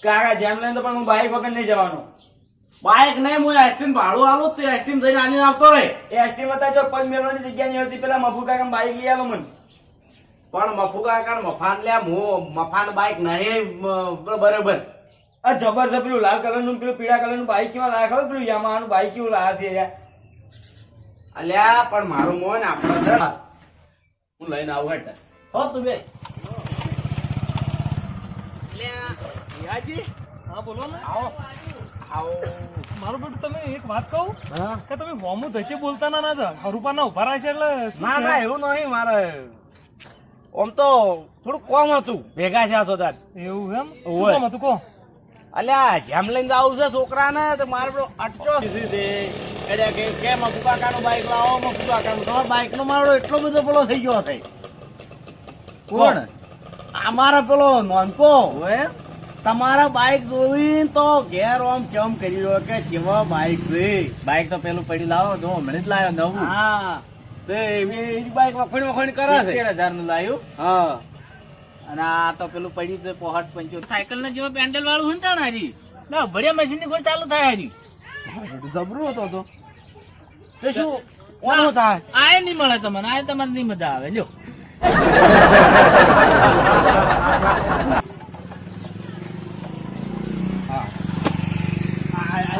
કાકા જેમ લઈને તો પણ હું બાઈક વગર નહીં જવાનો. બાઈક નહીં, હું આઈસ્ક્રીમ ભાડું આલું તે આઈસ્ક્રીમ થઈને આવીને આવતો રહે. એ એસટી માં જો પગ મેળવાની જગ્યા નહીં હતી, પેલા મફુ કાકા બાઈક લઈ આલો મને. પણ મફુ કાકા મફાન લે, હું મફાન બાઈક નહીં બરોબર. આ જબરજસ્ત પેલું લાલ કલર નું પેલું પીળા કલર નું બાઈક કેવા લાયા ખબર? પેલું યામાહા નું બાઈક કેવું લાયા છે યાર. અલ્યા પણ મારું મોન આપડે છે, હું લઈને આવું હેઠ. હો તું બે હા બોલો ને. આવો આવો. મારું બેટું તમે એક વાત કહું હા? કે તમે હોમું ધચે બોલતા ના રૂપા ના ઉભા રહ્યા છે એટલે ના ના એવું નહીં મારે. આમ તો થોડું કોમ હતું, ભેગા થયા છો તાર. એવું એમ ઓવે. શું કામ હતું કહો? અલ્યા જેમ લઈને આવું છે છોકરાને, તો મારે પેલો અટકો કે મફુ કાકાનું બાઈક લાવો, મફુ કાકાનું. તમારા બાઈક નો મારો એટલો બધો પેલો થઈ ગયો છે. કોણ? અમારા પેલો નોનકો તમારા બાઈક જોઈને તો ઘેર આમ ચમ કરી રહ્યો કે કેવા બાઈક છે. બાઈક તો પેલું પડી લાવો, જો હમણાં જ લાવ્યો નવું. હા તે એવી બાઈક વખોણી વખોણી કરે છે. 70,000 નું લાવ્યું. હા અને આ તો પેલું પડ્યું છે પોહટ 75. સાયકલ ને જેવો પેન્ડલ વાળું હોય ને તાણ હારી ના ભડિયા મશીન ની કોઈ ચાલુ થાય હારી. જબરું હતો તો. તે શું કોનું થાય? આય નહીં મળે તમને, આય તમારે નહીં મજા આવે. લ્યો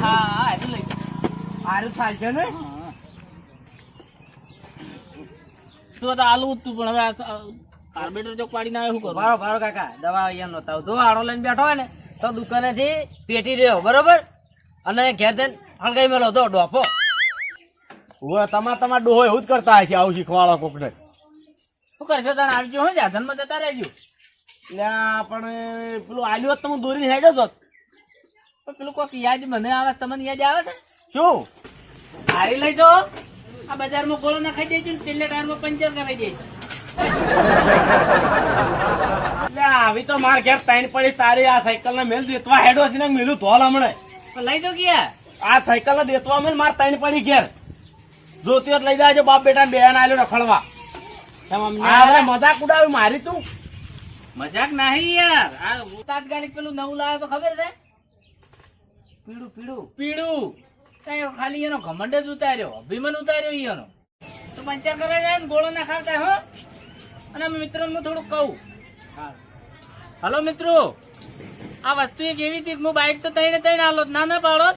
હા એટલે લઈ આરે થાય છે ને. તું તો આલુ જ તું, પણ હવે કાર્બેટર ચોક પાડીને આવે શું કરું? ભારો ભારો કાકા દવા અહીંયા નતા જો આડો લઈને બેઠો હોય ને તો દુકાને થી પેટી લેવો બરોબર, અને ઘેર જઈને હળગાઈ મેલો દો ડોફો. હવે તમારા ડોહો એવું જ કરતા હશે, આવું શીખવાડો કોકને. શું કરશો તને? આવજો હો જાધન માં જતા રહેજો. એટલે પણ પેલું આલ્યું હોત તો હું દોરી હેડ્યો જ હોત. પણ પેલું કોઈક યાદ મને આવે, તમને યાદ આવે છે? શું હારી લઈ જાઓ, આ બજારમાં ગોળો નાખાઈ દેજો ને છેલ્લે ટાયરમાં પંચર કરાવી દેજો. એટલે આવી તો માર ઘેર તાઈન પડી તારી આ સાયકલ ને મેલ દેતવા હેડો છે ને મેલું ધોલ હમણે. પણ લઈ દો ગયા. આ સાયકલ ને દેતવા મેલ માર તાઈન પડી ઘેર. જોતી હોત લઈ જાજો, બાપ બેટા બેન આલ્યો રખડવા. આ મજાક ઉડાવી મારી તું. મજાક નહીં યાર, આ તાત્કાલિક પેલું નવું લાવ્યો તો ખબર છે? પીડું પીડું પીળું. ત્યાં ખાલી એનો ઘમંડ જ ઉતાર્યો, અભિમાન ઉતાર્યો એનો. તો પંચર કરે જાય ને ગોળો ના ખાવતા હો. અને અમે મિત્રોને થોડુંક કહું. હલો મિત્રો, આ વસ્તુ એક એવી હતી કે હું બાઈક તો તઈને આલો ના પાડો.